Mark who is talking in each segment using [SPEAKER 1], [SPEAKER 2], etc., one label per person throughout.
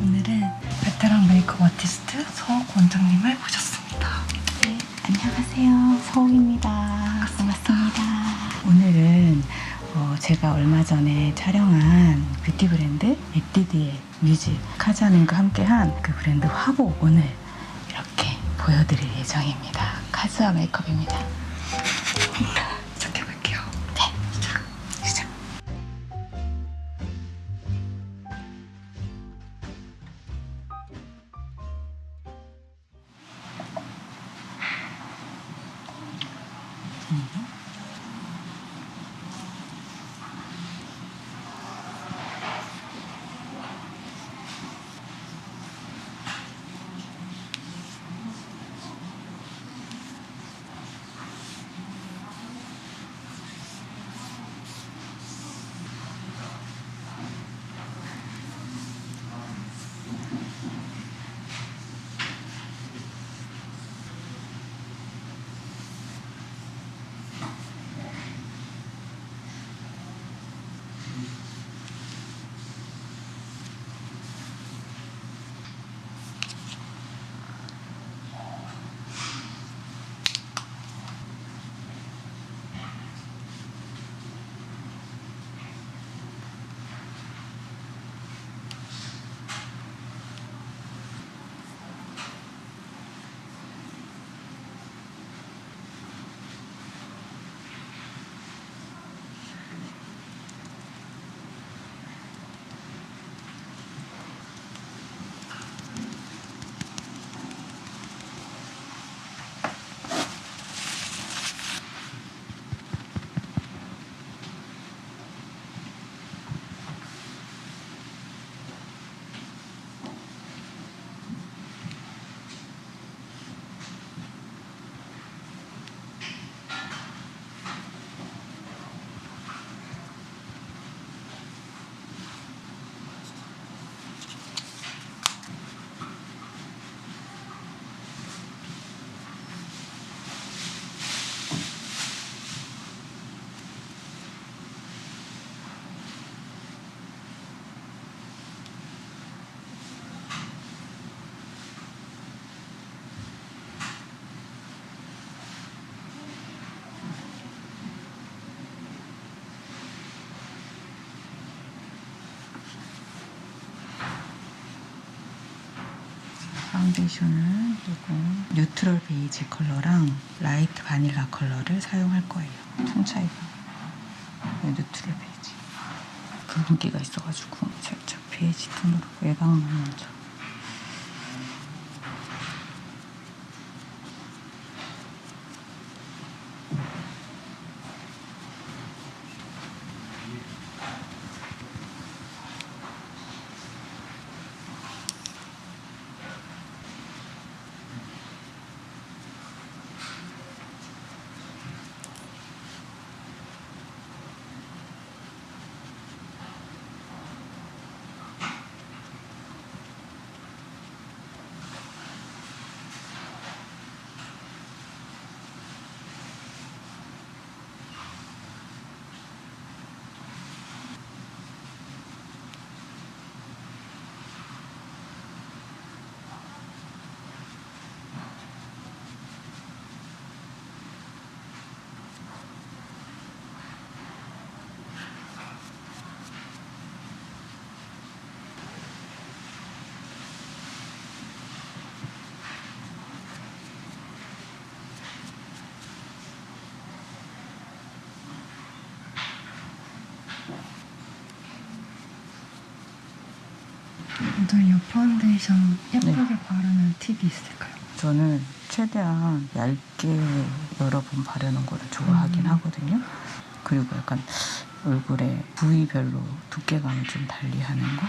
[SPEAKER 1] 오늘은 베테랑 메이크업 아티스트 서욱 원장님을 모셨습니다.
[SPEAKER 2] 네, 안녕하세요. 서욱입니다. 반갑습니다. 오늘은 제가 얼마 전에 촬영한 뷰티 브랜드 에뛰드의 뮤즈 카즈아님과 함께한 그 브랜드 화보를 이렇게 보여드릴 예정입니다. 카즈아 메이크업입니다.
[SPEAKER 1] 시작해볼게요.
[SPEAKER 2] 네, 시작. 파운데이션은 그리고 뉴트럴 베이지 컬러랑 라이트 바닐라 컬러를 사용할 거예요. 톤 차이가 뉴트럴 베이지 붉은기가 있어가지고 살짝 베이지 톤으로 외곽만 먼저.
[SPEAKER 1] 오늘 이 파운데이션 예쁘게 바르는 팁이 있을까요?
[SPEAKER 2] 저는 최대한 얇게 여러 번 바르는 거를 좋아하긴 하거든요. 그리고 약간 얼굴에 부위별로 두께감을 좀 달리하는 거.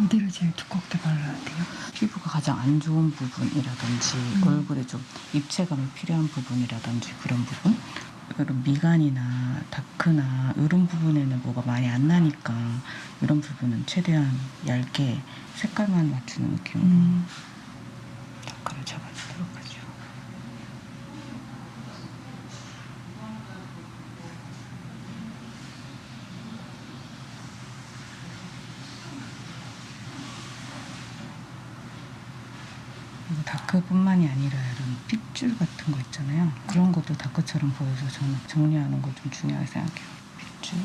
[SPEAKER 1] 어디를 제일 두껍게 발라야 돼요?
[SPEAKER 2] 피부가 가장 안 좋은 부분이라든지 얼굴에 좀 입체감이 필요한 부분이라든지 그런 부분. 이런 미간이나 다크나 이런 부분에는 뭐가 많이 안 나니까 이런 부분은 최대한 얇게 색깔만 맞추는 느낌으로 다크를 잡아주도록 하죠. 다크뿐만이 아니라 이런 핏줄 같은 거 있잖아요. 그런 것도 다크처럼 보여서 저는 정리하는 거 좀 중요하게 생각해요. 핏줄.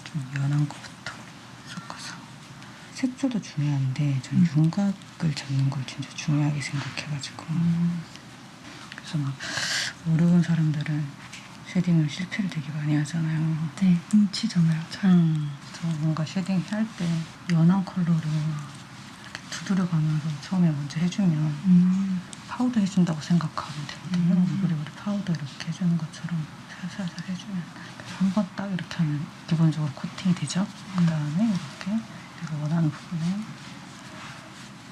[SPEAKER 2] 좀 연한 거부터 섞어서. 색조도 중요한데 전 윤곽을 잡는 걸 진짜 중요하게 생각해가지고 그래서 막 어려운 사람들은 쉐딩을 실패를 되게 많이 하잖아요.
[SPEAKER 1] 네, 뭉치잖아요. 잘.
[SPEAKER 2] 저 뭔가 쉐딩 할 때 연한 컬러로 이렇게 두드려가면서 처음에 먼저 해주면 파우더 해준다고 생각하면 되거든요. 얼굴에 우리 파우더 이렇게 해주는 것처럼 살살살 해주면 한 번 딱 이렇게 하면 기본적으로 코팅이 되죠. 그 다음에 이렇게 내가 원하는 부분에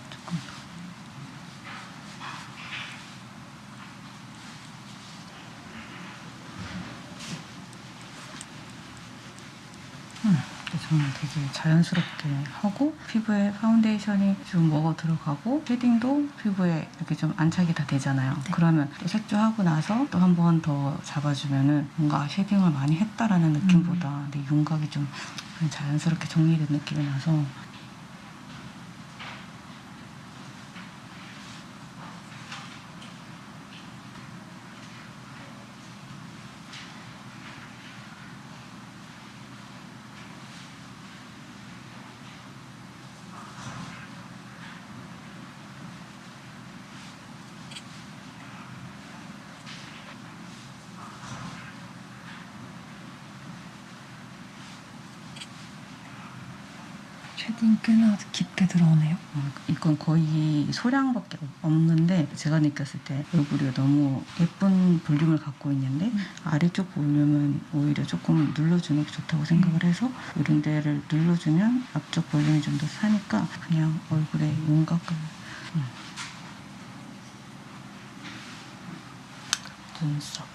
[SPEAKER 2] 조금 더 저는 되게 자연스럽게 하고 피부에 파운데이션이 좀 먹어 들어가고 쉐딩도 피부에 이렇게 좀 안착이 다 되잖아요.
[SPEAKER 1] 네.
[SPEAKER 2] 그러면 또 색조하고 나서 또 한 번 더 잡아주면은 뭔가 쉐딩을 많이 했다라는 느낌보다 내 윤곽이 좀 그냥 자연스럽게 정리된 느낌이 나서
[SPEAKER 1] 쉐딩 꽤나 깊게 들어오네요.
[SPEAKER 2] 이건 거의 소량밖에 없는데 제가 느꼈을 때 얼굴이 너무 예쁜 볼륨을 갖고 있는데 아래쪽 볼륨은 오히려 조금 눌러주는 게 좋다고 생각을 해서 이런 데를 눌러주면 앞쪽 볼륨이 좀 더 사니까 그냥 얼굴에 윤곽을 눈썹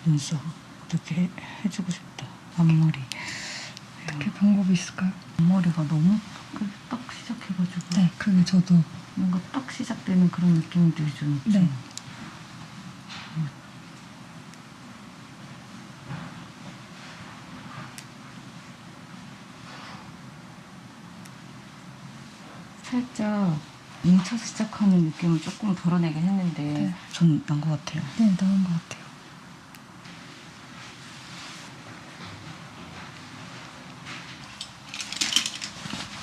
[SPEAKER 2] 눈썹 이렇게 해주고 싶다. 앞머리
[SPEAKER 1] 어떻게 방법이 있을까요?
[SPEAKER 2] 앞머리가 너무 딱 시작해가지고
[SPEAKER 1] 네, 그게 저도.
[SPEAKER 2] 뭔가 딱 시작되는 그런 느낌들이 좀 있죠.
[SPEAKER 1] 네.
[SPEAKER 2] 살짝 뭉쳐서 시작하는 느낌을 조금 덜어내긴 했는데
[SPEAKER 1] 네.
[SPEAKER 2] 전 난 것 같아요.
[SPEAKER 1] 네, 나은 것 같아요.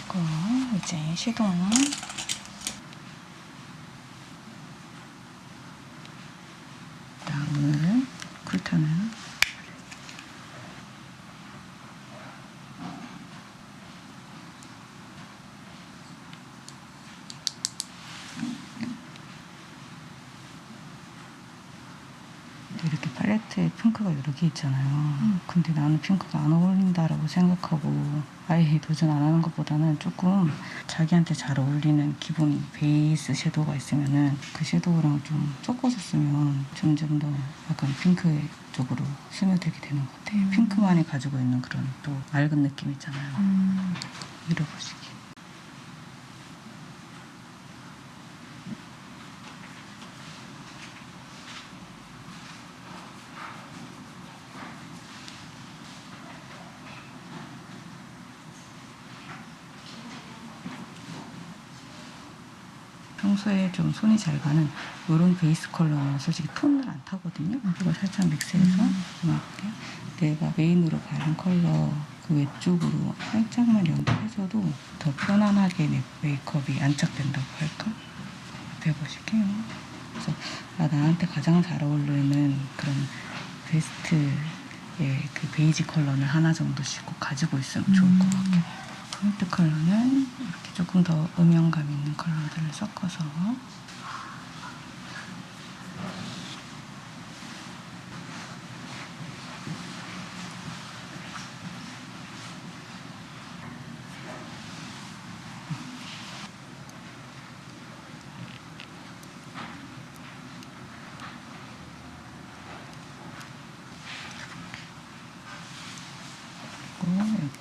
[SPEAKER 2] 그리고 이제 섀도우 다음은 쿨톤을 이렇게 팔레트에 핑크가 여러 개 있잖아요. 근데 나는 핑크가 안 어울린다라고 생각하고 아예 도전 안 하는 것보다는 조금 자기한테 잘 어울리는 기본 베이스 섀도우가 있으면은 그 섀도우랑 좀 섞어서 쓰면 점점 더 약간 핑크 쪽으로 스며들게 되는 것 같아요. 핑크만이 가지고 있는 그런 또 맑은 느낌 있잖아요. 밀어보시기. 평소에 좀 손이 잘 가는 이런 베이스 컬러는 솔직히 톤을 안 타거든요. 이걸 살짝 믹스해서 좀 할게요. 내가 메인으로 바른 컬러 그 외쪽으로 살짝만 연결해줘도 더 편안하게 내 메이크업이 안착된다고 할까? 해보실게요. 그래서 나한테 가장 잘 어울리는 그런 베스트의 그 베이지 컬러를 하나 정도씩 꼭 가지고 있으면 좋을 것 같아요. 포인트 컬러는 이렇게 조금 더 음영감 있는 컬러들을 섞어서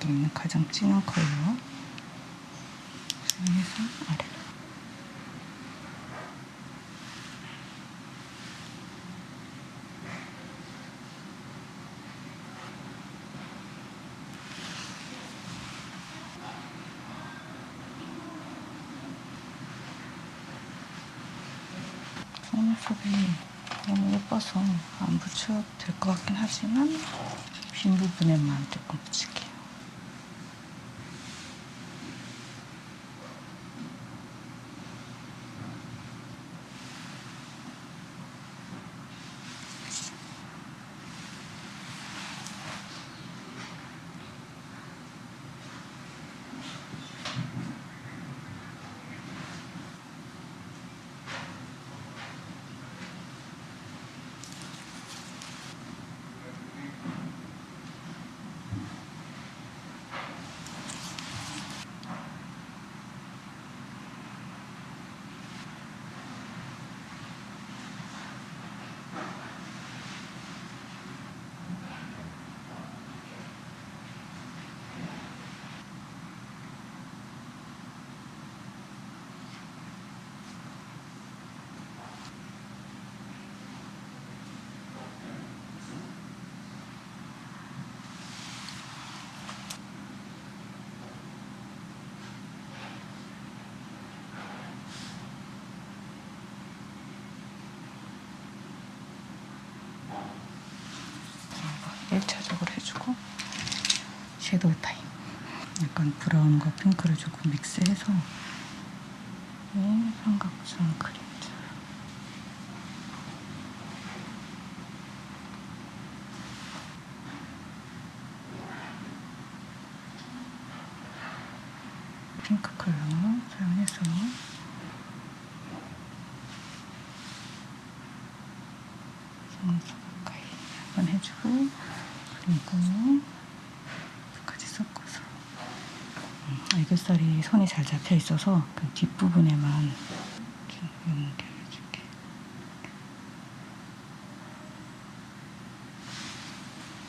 [SPEAKER 2] 여기 있는 가장 진한 컬러 사용해서 아래로 속눈썹이 너무 예뻐서 안 붙여도 될 것 같긴 하지만 빈 부분에만 조금 붙일게요. 일차적으로 해주고 섀도우 타임. 약간 브라운과 핑크를 조금 믹스해서 삼각존 그림자. 핑크 컬러 사용해서 속눈썹 가까이 한번 해주고, 그리고 같이 섞어서 애교살이 손이 잘 잡혀 있어서 그 뒷부분에만 좀 연결해줄게.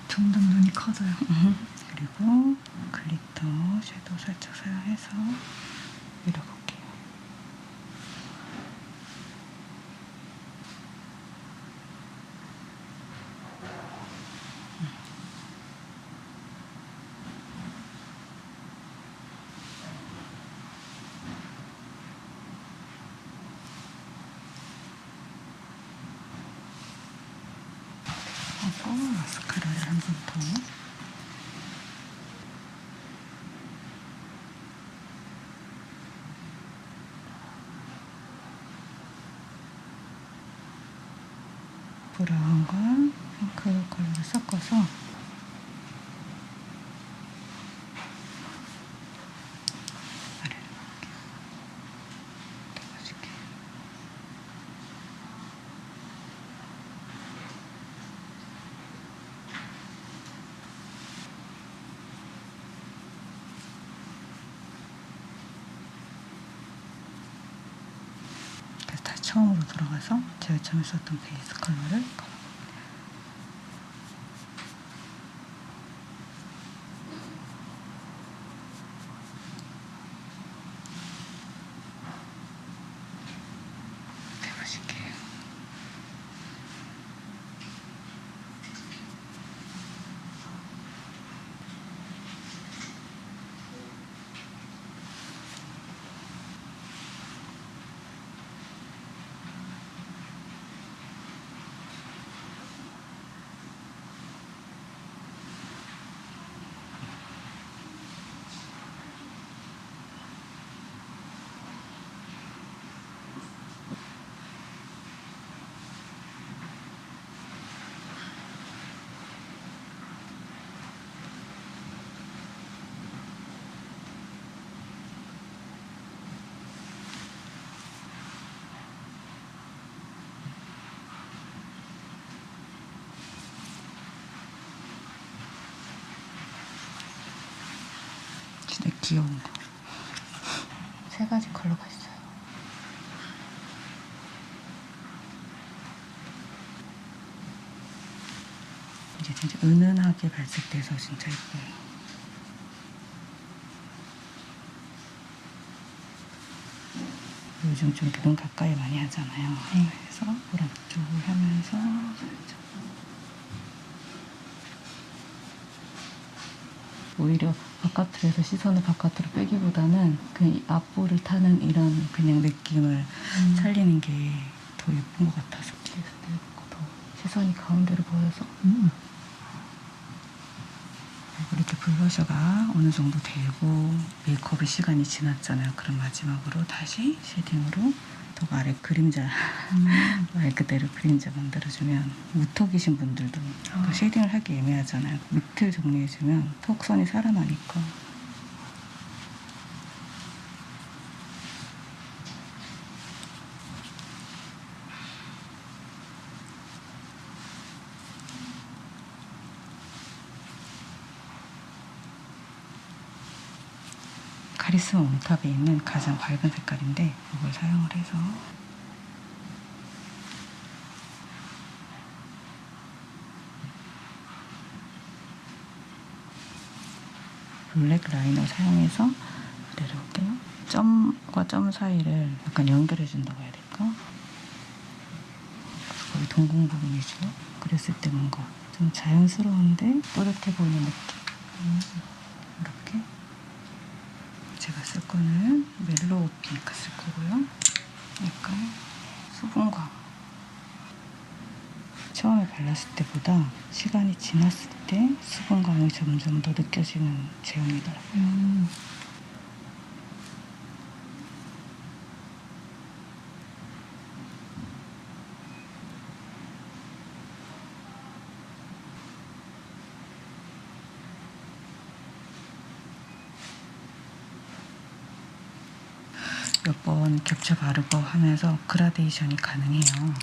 [SPEAKER 1] 점점 눈이 커져요.
[SPEAKER 2] 그리고 글리터 섀도우 살짝 사용해서 밀어볼게요. 하고 마스카라를 한 번 더. 브라운과 핑크 컬러를 섞어서 아래로 덮어줄게요. 그래서 다시 처음으로 돌아가서 제가 처음에 썼던 베이스 컬러를 해보실게요. 진짜 귀여운 거. 세 가지 컬러가 있어요. 이게 진짜 은은하게 발색돼서 진짜 예뻐요. 요즘 좀 눈 가까이 많이 하잖아요. 그래서 보람 쪽을 하면서 살짝. 오히려 바깥으로 해서 시선을 바깥으로 빼기보다는 그 앞볼을 타는 이런 그냥 느낌을 살리는 게 더 예쁜 것 같아서 뒤에서 내보고 더 시선이 가운데로 보여서 그리고 이렇게 블러셔가 어느 정도 되고 메이크업의 시간이 지났잖아요. 그럼 마지막으로 다시 쉐딩으로 더 아래 그림자 말 그대로 그림자 만들어주면 무턱이신 분들도 그 쉐딩을 하기 애매하잖아요. 밑을 정리해주면 턱선이 살아나니까. 카리스마 웜탑에 있는 가장 밝은 색깔인데 이걸 사용을 해서 블랙 라이너 사용해서 내려올게요. 점과 점 사이를 약간 연결해준다고 해야 될까? 거의 동공 부분이죠. 그랬을 때 뭔가 좀 자연스러운데 또렷해 보이는 느낌. 이렇게 제가 쓸 거는 멜로우 핑크 쓸 거고요. 약간 수분감. 처음에 발랐을 때보다 시간이 지났을 때 수분감이 점점 더 느껴지는 제형이더라고요. 몇 번 겹쳐 바르고 하면서 그라데이션이 가능해요.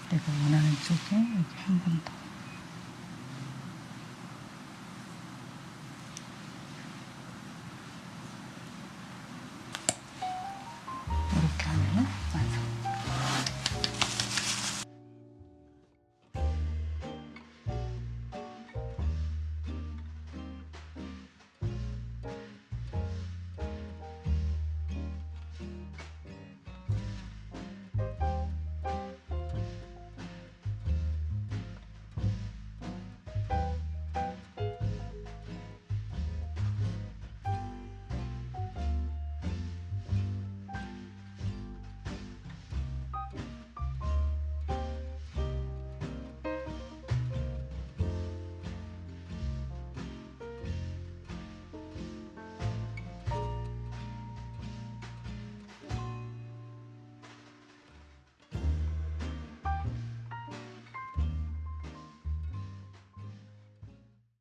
[SPEAKER 2] 내가 원하는 쪽에 여기 한 번 더.